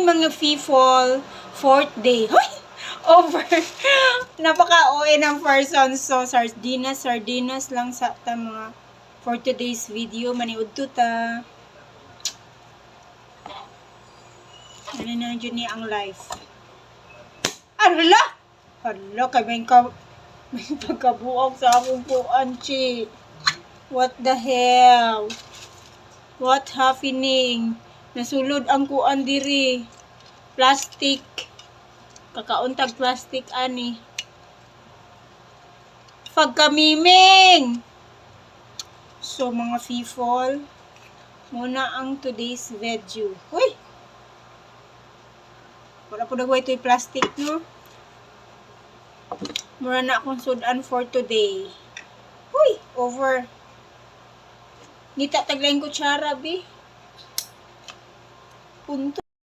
mga people, 4th day. Hoy! Over. Napaka-OA ng person. So, sardinas lang sa ta mga for today's video. Maniud to ta. Ano na dyan niya ang life. Hala! Hala, may pagkabuog sa akong puan, chi. What the hell? What happening? Nasulod ang kuan diri. Plastic. Kakauntag plastic ani. Pagkamiming! So, mga people, muna ang today's video. Uy! Wala po nagway ito'y plastic, no? Mura na akong sudan for today. Uy! Over. Nita taglaing kutsara, bi. Punto.